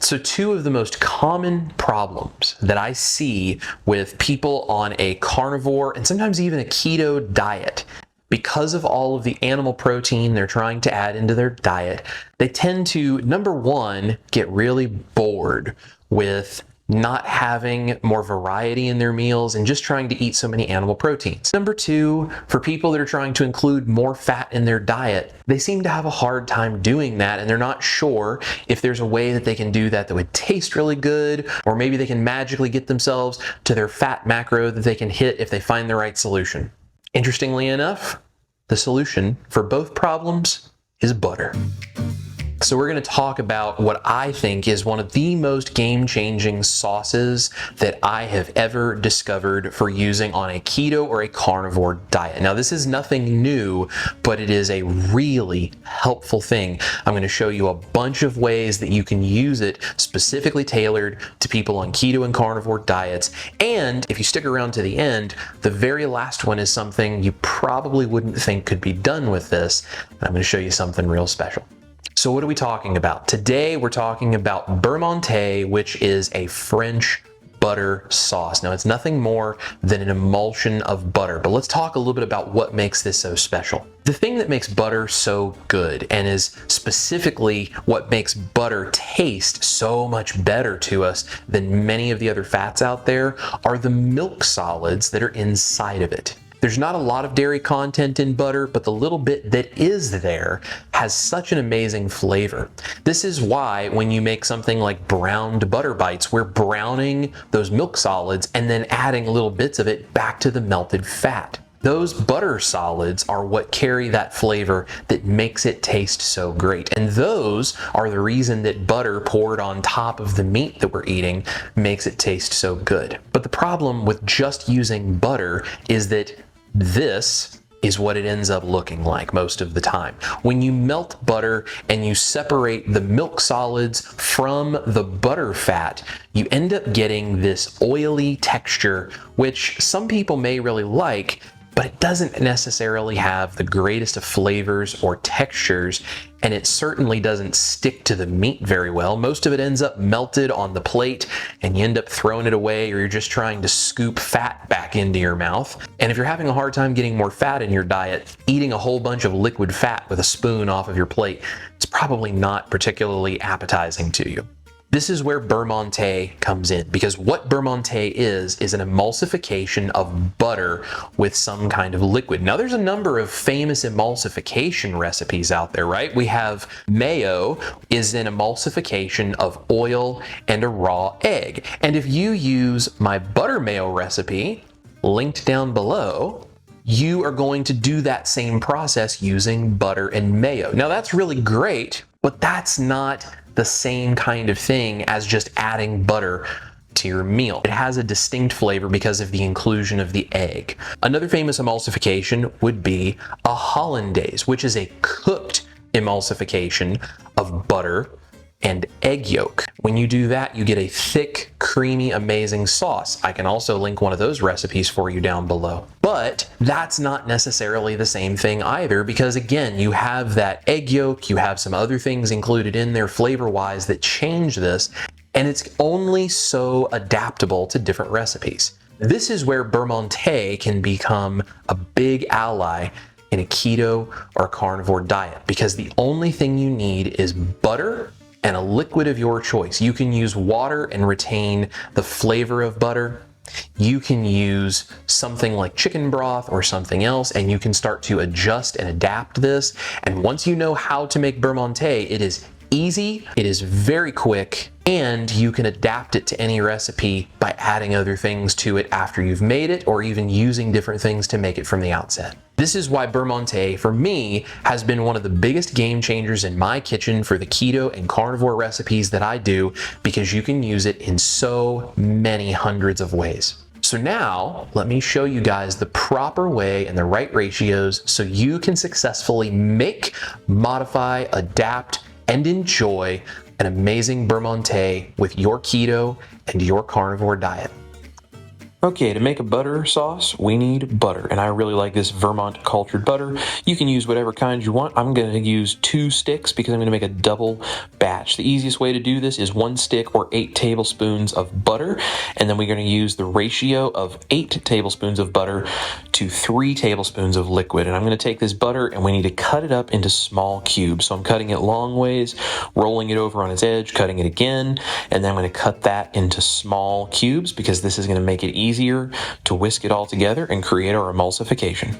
So two of the most common problems that I see with people on a carnivore and sometimes even a keto diet, because of all of the animal protein they're trying to add into their diet, they tend to, number one, get really bored with not having more variety in their meals and just trying to eat so many animal proteins. Number two, for people that are trying to include more fat in their diet, they seem to have a hard time doing that, and they're not sure if there's a way that they can do that that would taste really good, or maybe they can magically get themselves to their fat macro that they can hit if they find the right solution. Interestingly enough, the solution for both problems is butter. So we're going to talk about what I think is one of the most game-changing sauces that I have ever discovered for using on a keto or a carnivore diet. Now, this is nothing new, but it is a really helpful thing. I'm going to show you a bunch of ways that you can use it specifically tailored to people on keto and carnivore diets. And if you stick around to the end, the very last one is something you probably wouldn't think could be done with this. I'm going to show you something real special. So what are we talking about? Today we're talking about Beurre Monte, which is a French butter sauce. Now, it's nothing more than an emulsion of butter, but let's talk a little bit about what makes this so special. The thing that makes butter so good, and is specifically what makes butter taste so much better to us than many of the other fats out there, are the milk solids that are inside of it. There's not a lot of dairy content in butter, but the little bit that is there has such an amazing flavor. This is why when you make something like browned butter bites, we're browning those milk solids and then adding little bits of it back to the melted fat. Those butter solids are what carry that flavor that makes it taste so great. And those are the reason that butter poured on top of the meat that we're eating makes it taste so good. But the problem with just using butter is that this is what it ends up looking like most of the time. When you melt butter and you separate the milk solids from the butter fat, you end up getting this oily texture, which some people may really like, but it doesn't necessarily have the greatest of flavors or textures, and it certainly doesn't stick to the meat very well. Most of it ends up melted on the plate, and you end up throwing it away, or you're just trying to scoop fat back into your mouth. And if you're having a hard time getting more fat in your diet, eating a whole bunch of liquid fat with a spoon off of your plate, it's probably not particularly appetizing to you. This is where Beurre Monte comes in, because what Beurre Monte is an emulsification of butter with some kind of liquid. Now, there's a number of famous emulsification recipes out there, right? We have mayo is an emulsification of oil and a raw egg. And if you use my butter mayo recipe, linked down below, you are going to do that same process using butter and mayo. Now, that's really great, but that's not the same kind of thing as just adding butter to your meal. It has a distinct flavor because of the inclusion of the egg. Another famous emulsification would be a hollandaise, which is a cooked emulsification of butter and egg yolk. When you do that, you get a thick, creamy, amazing sauce. I can also link one of those recipes for you down below. But that's not necessarily the same thing either, because again, you have that egg yolk, you have some other things included in there flavor-wise that change this, and it's only so adaptable to different recipes. This is where Beurre Monte can become a big ally in a keto or carnivore diet, because the only thing you need is butter and a liquid of your choice. You can use water and retain the flavor of butter. You can use something like chicken broth or something else, and you can start to adjust and adapt this. And once you know how to make Beurre Monte, it is easy, it is very quick, and you can adapt it to any recipe by adding other things to it after you've made it, or even using different things to make it from the outset. This is why Beurre Monte, for me, has been one of the biggest game changers in my kitchen for the keto and carnivore recipes that I do, because you can use it in so many hundreds of ways. So now, let me show you guys the proper way and the right ratios so you can successfully make, modify, adapt, and enjoy an amazing Beurre Monte with your keto and your carnivore diet. Okay, to make a butter sauce, we need butter, and I really like this Vermont cultured butter. You can use whatever kind you want. I'm going to use 2 sticks because I'm going to make a double batch. The easiest way to do this is 1 stick or 8 tablespoons of butter, and then we're going to use the ratio of 8 tablespoons of butter to 3 tablespoons of liquid. And I'm going to take this butter and we need to cut it up into small cubes. So I'm cutting it long ways, rolling it over on its edge, cutting it again, and then I'm going to cut that into small cubes because this is going to make it easier to whisk it all together and create our emulsification.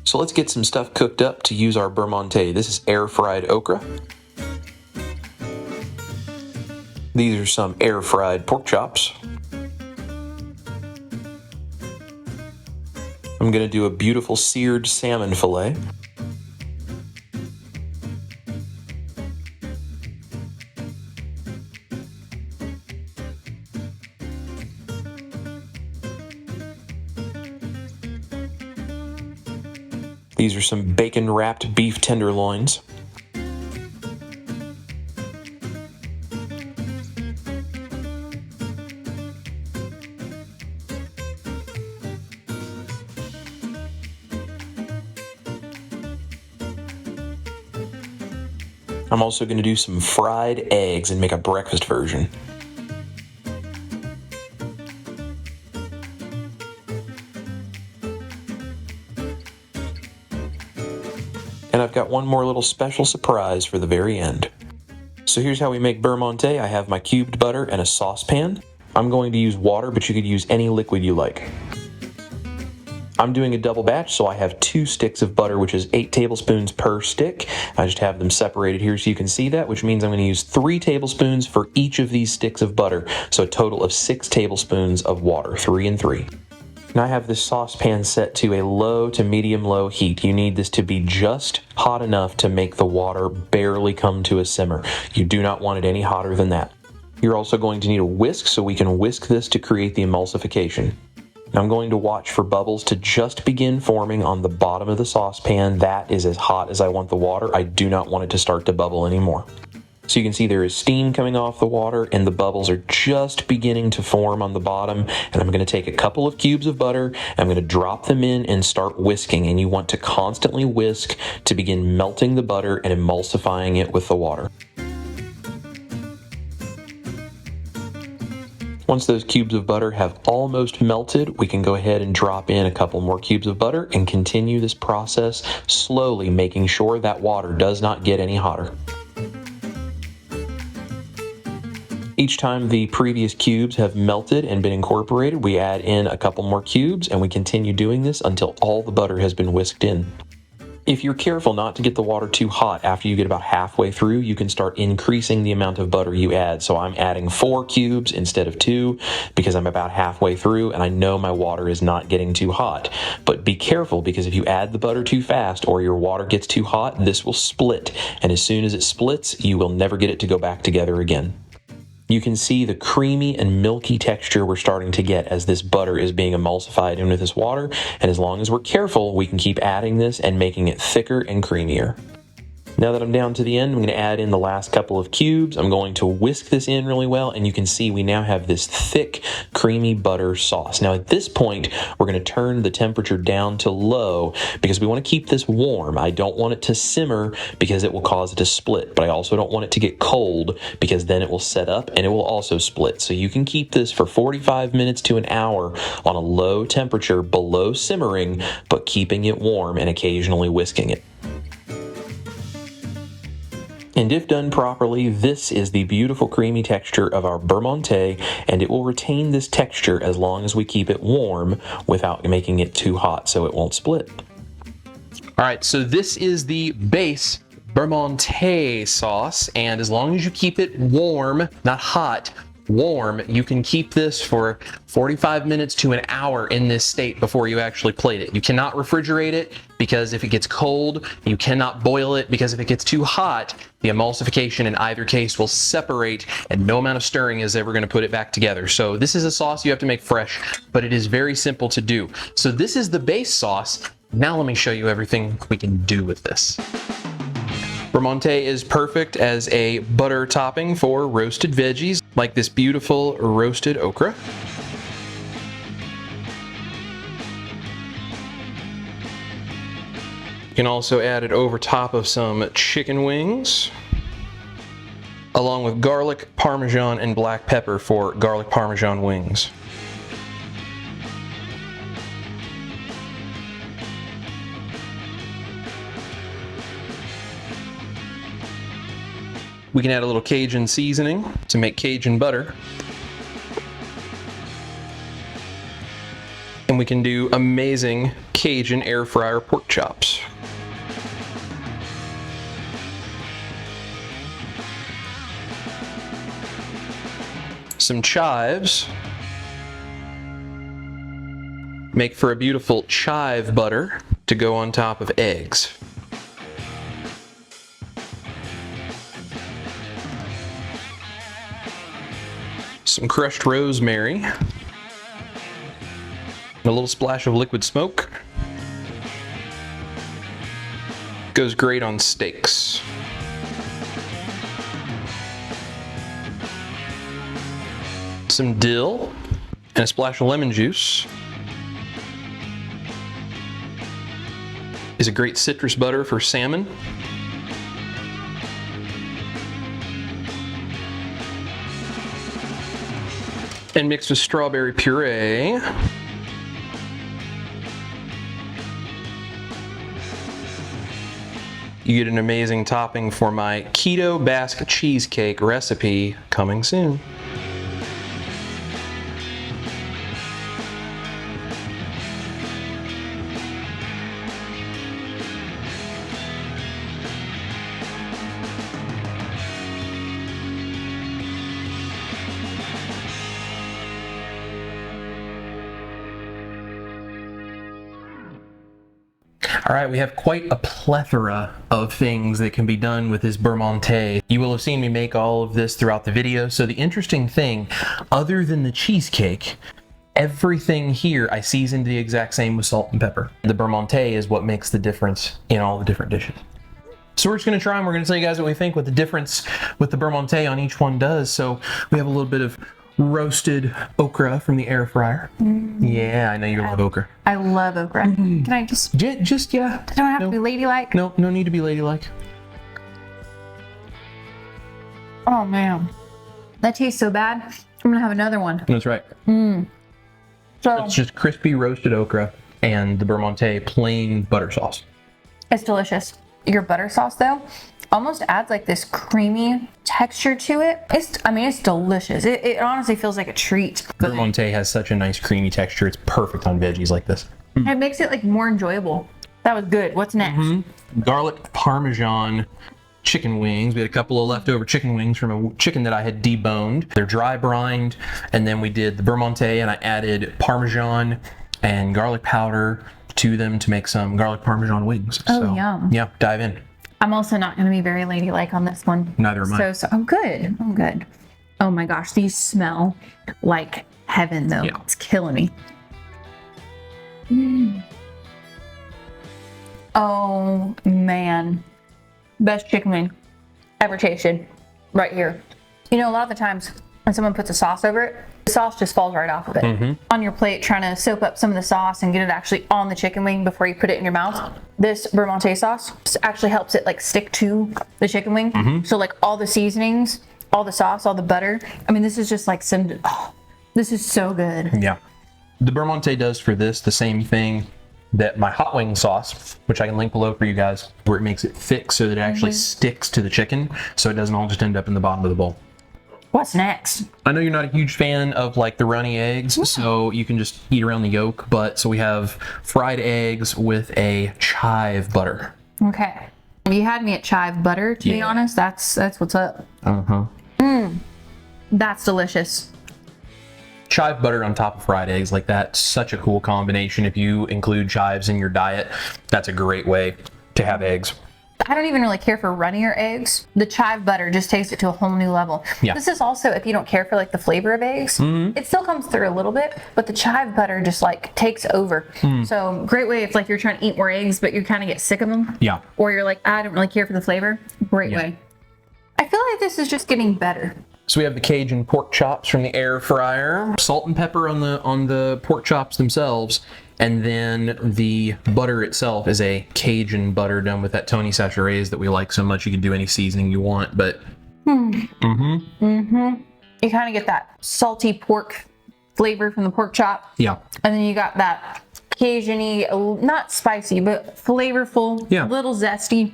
So let's get some stuff cooked up to use our Beurre Monte. This is air fried okra. These are some air fried pork chops. I'm going to do a beautiful seared salmon fillet. These are some bacon-wrapped beef tenderloins. I'm also going to do some fried eggs and make a breakfast version. And I've got one more little special surprise for the very end. So here's how we make Beurre Monte. I have my cubed butter and a saucepan. I'm going to use water, but you could use any liquid you like. I'm doing a double batch, so I have 2 sticks of butter, which is 8 tablespoons per stick. I just have them separated here so you can see that, which means I'm going to use 3 tablespoons for each of these sticks of butter, so a total of 6 tablespoons of water, 3 and 3. Now I have this saucepan set to a low to medium-low heat. You need this to be just hot enough to make the water barely come to a simmer. You do not want it any hotter than that. You're also going to need a whisk so we can whisk this to create the emulsification. Now I'm going to watch for bubbles to just begin forming on the bottom of the saucepan. That is as hot as I want the water. I do not want it to start to bubble anymore. So you can see there is steam coming off the water and the bubbles are just beginning to form on the bottom. And I'm going to take a couple of cubes of butter, I'm going to drop them in and start whisking. And you want to constantly whisk to begin melting the butter and emulsifying it with the water. Once those cubes of butter have almost melted, we can go ahead and drop in a couple more cubes of butter and continue this process slowly, making sure that water does not get any hotter. Each time the previous cubes have melted and been incorporated, we add in a couple more cubes and we continue doing this until all the butter has been whisked in. If you're careful not to get the water too hot after you get about halfway through, you can start increasing the amount of butter you add. So I'm adding 4 cubes instead of 2 because I'm about halfway through and I know my water is not getting too hot. But be careful because if you add the butter too fast or your water gets too hot, this will split. And as soon as it splits, you will never get it to go back together again. You can see the creamy and milky texture we're starting to get as this butter is being emulsified in with this water, and as long as we're careful, we can keep adding this and making it thicker and creamier. Now that I'm down to the end, I'm going to add in the last couple of cubes. I'm going to whisk this in really well, and you can see we now have this thick, creamy butter sauce. Now at this point, we're going to turn the temperature down to low because we want to keep this warm. I don't want it to simmer because it will cause it to split, but I also don't want it to get cold because then it will set up and it will also split. So you can keep this for 45 minutes to an hour on a low temperature below simmering, but keeping it warm and occasionally whisking it. And if done properly, this is the beautiful creamy texture of our Beurre Monte, and it will retain this texture as long as we keep it warm without making it too hot so it won't split. All right, so this is the base Beurre Monte sauce, and as long as you keep it warm, not hot, warm, you can keep this for 45 minutes to an hour in this state before you actually plate it. You cannot refrigerate it because if it gets cold, you cannot boil it because if it gets too hot, the emulsification in either case will separate and no amount of stirring is ever going to put it back together. So this is a sauce you have to make fresh, but it is very simple to do. So this is the base sauce. Now let me show you everything we can do with this. Beurre Monte is perfect as a butter topping for roasted veggies, like this beautiful roasted okra. You can also add it over top of some chicken wings, along with garlic, Parmesan, and black pepper for garlic Parmesan wings. We can add a little Cajun seasoning to make Cajun butter. And we can do amazing Cajun air fryer pork chops. Some chives make for a beautiful chive butter to go on top of eggs. Some crushed rosemary, and a little splash of liquid smoke. Goes great on steaks. Some dill and a splash of lemon juice is a great citrus butter for salmon. And mixed with strawberry puree. You get an amazing topping for my Keto Basque Cheesecake recipe coming soon. All right, we have quite a plethora of things that can be done with this Beurre Monte. You will have seen me make all of this throughout the video. So the interesting thing, other than the cheesecake, everything here I seasoned the exact same with salt and pepper. The Beurre Monte is what makes the difference in all the different dishes. So we're just gonna try and we're gonna tell you guys what we think, what the difference with the Beurre Monte on each one does. So we have a little bit of roasted okra from the air fryer. Yeah, I know you love okra. I love okra. Can I just yeah. I don't have to be ladylike? No need to be ladylike. Oh man, that tastes so bad. I'm gonna have another one. That's right. So It's just crispy roasted okra and the Beurre Monte plain butter sauce. it's delicious. Your butter sauce though almost adds like this creamy texture to it. It's delicious. It honestly feels like a treat. Beurre Monte has such a nice creamy texture. It's perfect on veggies like this. It makes it like more enjoyable. That was good. What's next? Garlic Parmesan chicken wings. We had a couple of leftover chicken wings from a chicken that I had deboned. They're dry brined, and then we did the Beurre Monte, and I added Parmesan and garlic powder to them to make some garlic Parmesan wings. Oh, yum. Yeah, dive in. I'm also not going to be very ladylike on this one. Neither am I. So I'm good. I'm good. Oh my gosh, these smell like heaven though. Yeah. It's killing me. Oh man, best chicken wing ever tasted right here. You know, a lot of the times when someone puts a sauce over it, the sauce just falls right off of it. On your plate, trying to soak up some of the sauce and get it actually on the chicken wing before you put it in your mouth. This Beurre Monte sauce actually helps it like stick to the chicken wing. So like all the seasonings, all the sauce, all the butter. I mean, this is just like this is so good. Yeah. The Beurre Monte does for this the same thing that my hot wing sauce, which I can link below for you guys, where it makes it thick so that it actually sticks to the chicken, so it doesn't all just end up in the bottom of the bowl. What's next? I know you're not a huge fan of like the runny eggs, so you can just eat around the yolk, but so we have fried eggs with a chive butter. Okay. You had me at chive butter, to be honest. That's what's up. That's delicious. Chive butter on top of fried eggs, like that, such a cool combination. If you include chives in your diet, that's a great way to have eggs. I don't even really care for runnier eggs. The chive butter just takes it to a whole new level. Yeah. This is also, if you don't care for like the flavor of eggs, it still comes through a little bit, but the chive butter just like takes over. So great way if like you're trying to eat more eggs, but you kind of get sick of them. Yeah. Or you're like, I don't really care for the flavor. Great way. I feel like this is just getting better. So we have the Cajun pork chops from the air fryer, salt and pepper on the pork chops themselves, And then the butter itself is a Cajun butter done with that Tony Chachere's that we like so much. You can do any seasoning you want, but You kind of get that salty pork flavor from the pork chop. yeah. And then you got that Cajun-y, not spicy, but flavorful, Yeah. a little zesty.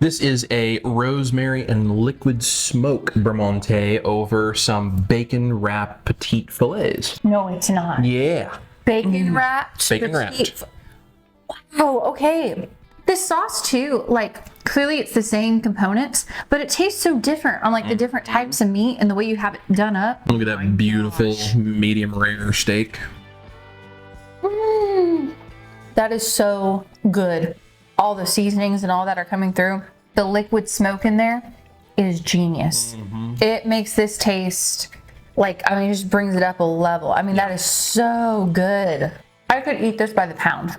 This is a rosemary and liquid smoke Beurre Monte over some bacon wrapped petite fillets. No, it's not. Yeah. Bacon wrapped. Bacon petite- Wow, okay. This sauce too, like clearly it's the same components, but it tastes so different on like the different types of meat and the way you have it done up. Look at that beautiful medium rare steak. That is so good. All the seasonings and all that are coming through. The liquid smoke in there is genius. It makes this taste like, I mean, it just brings it up a level. I mean, that is so good. I could eat this by the pound.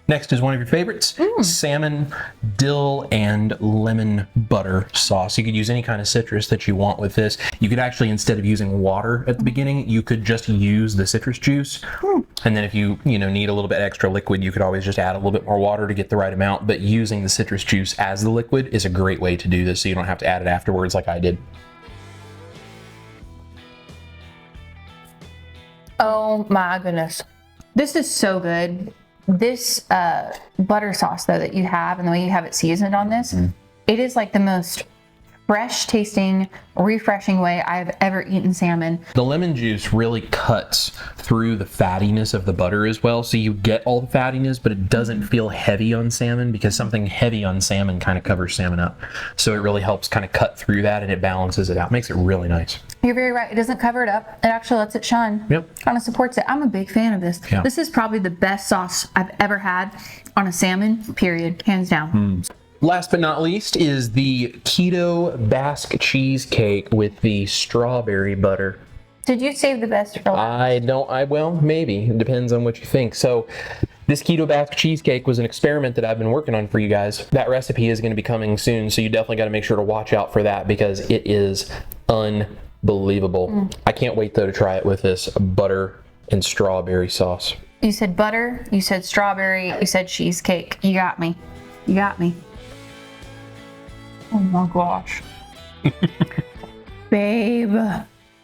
Next is one of your favorites, salmon, dill, and lemon butter sauce. You could use any kind of citrus that you want with this. You could actually, instead of using water at the beginning, you could just use the citrus juice. And then if you need a little bit extra liquid, you could always just add a little bit more water to get the right amount. But using the citrus juice as the liquid is a great way to do this, so you don't have to add it afterwards like I did. Oh my goodness. This is so good. This butter sauce though that you have and the way you have it seasoned on this, it is like the most fresh tasting, refreshing way I've ever eaten salmon. The lemon juice really cuts through the fattiness of the butter as well, so you get all the fattiness, but it doesn't feel heavy on salmon, because something heavy on salmon kind of covers salmon up. So it really helps kind of cut through that, and it balances it out. Makes it really nice. You're very right. It doesn't cover it up. It actually lets it shine. Yep. Kind of supports it. I'm a big fan of this. Yeah. This is probably the best sauce I've ever had on a salmon, period. Hands down. Last but not least is the Keto Basque Cheesecake with the strawberry butter. Did you save the best for last? Well, maybe. It depends on what you think. So this Keto Basque Cheesecake was an experiment that I've been working on for you guys. That recipe is going to be coming soon, so you definitely got to make sure to watch out for that, because it is unbelievable. I can't wait though to try it with this butter and strawberry sauce. You said butter, you said strawberry, you said cheesecake. You got me. You got me. Oh my gosh. Babe,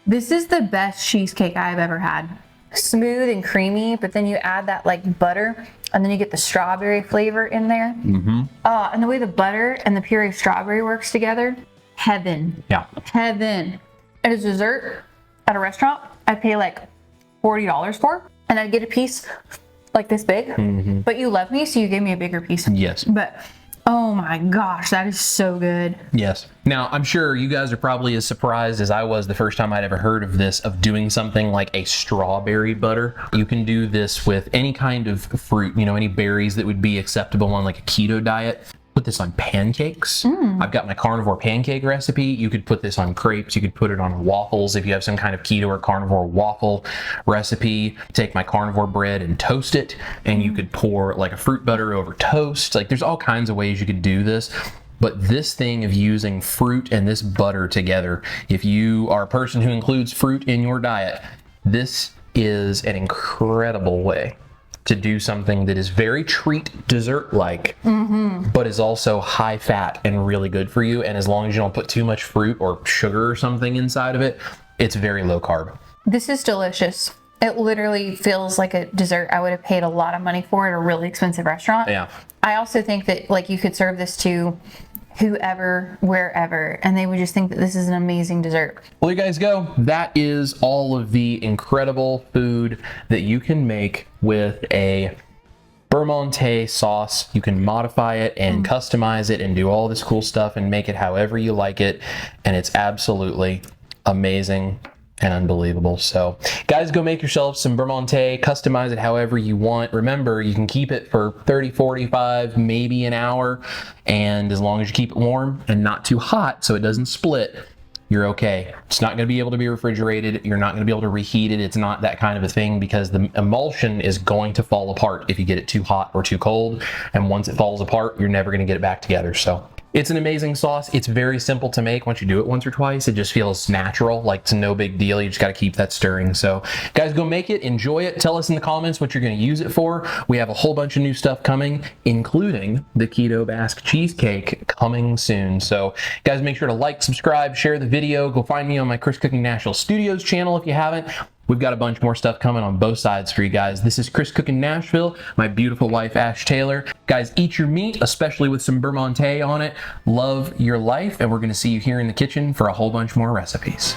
this is the best cheesecake I've ever had. Smooth and creamy, but then you add that like butter, and then you get the strawberry flavor in there. And the way the butter and the puree strawberry works together, heaven. Yeah. Heaven. At a dessert at a restaurant, I'd pay like $40 for, and I'd get a piece like this big. But you love me, so you gave me a bigger piece. Yes. But oh my gosh, that is so good. Yes. Now, I'm sure you guys are probably as surprised as I was the first time I'd ever heard of this, of doing something like a strawberry butter. You can do this with any kind of fruit, any berries that would be acceptable on like a keto diet. Put this on pancakes. I've got my carnivore pancake recipe. You could put this on crepes. You could put it on waffles if you have some kind of keto or carnivore waffle recipe. Take my carnivore bread and toast it, and you could pour like a fruit butter over toast. Like, there's all kinds of ways you could do this. But this thing of using fruit and this butter together, if you are a person who includes fruit in your diet, this is an incredible way to do something that is very treat dessert-like, but is also high fat and really good for you. And as long as you don't put too much fruit or sugar or something inside of it, it's very low carb. This is delicious. It literally feels like a dessert I would have paid a lot of money for at a really expensive restaurant. Yeah. I also think that like you could serve this to whoever, wherever, and they would just think that this is an amazing dessert. Well, you guys go. That is all of the incredible food that you can make with a Beurre Monte sauce. You can modify it and customize it and do all this cool stuff and make it however you like it. And it's absolutely amazing and unbelievable. So guys, go make yourself some Beurre Monte, customize it however you want. Remember, you can keep it for 30, 45, maybe an hour. And as long as you keep it warm and not too hot so it doesn't split, you're okay. It's not going to be able to be refrigerated. You're not going to be able to reheat it. It's not that kind of a thing, because the emulsion is going to fall apart if you get it too hot or too cold. And once it falls apart, you're never going to get it back together. So It's an amazing sauce. It's very simple to make. Once you do it once or twice, it just feels natural. Like, it's no big deal. You just got to keep that stirring. So guys, go make it, enjoy it. Tell us in the comments what you're going to use it for. We have a whole bunch of new stuff coming, including the Keto Basque Cheesecake coming soon. So guys, make sure to like, subscribe, share the video. Go find me on my Chris Cooking Nashville Studios channel if you haven't. We've got a bunch more stuff coming on both sides for you guys. This is Chris Cooking Nashville, my beautiful wife, Ash Taylor. Guys, eat your meat, especially with some Beurre Monte on it. Love your life, and we're gonna see you here in the kitchen for a whole bunch more recipes.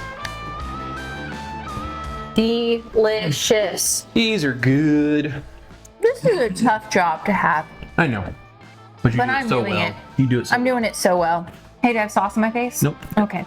Delicious. These are good. This is a tough job to have. I know, but you do I'm it so doing well. it. You do it so I'm doing it so well. Hey, do I have sauce in my face? Nope. Okay.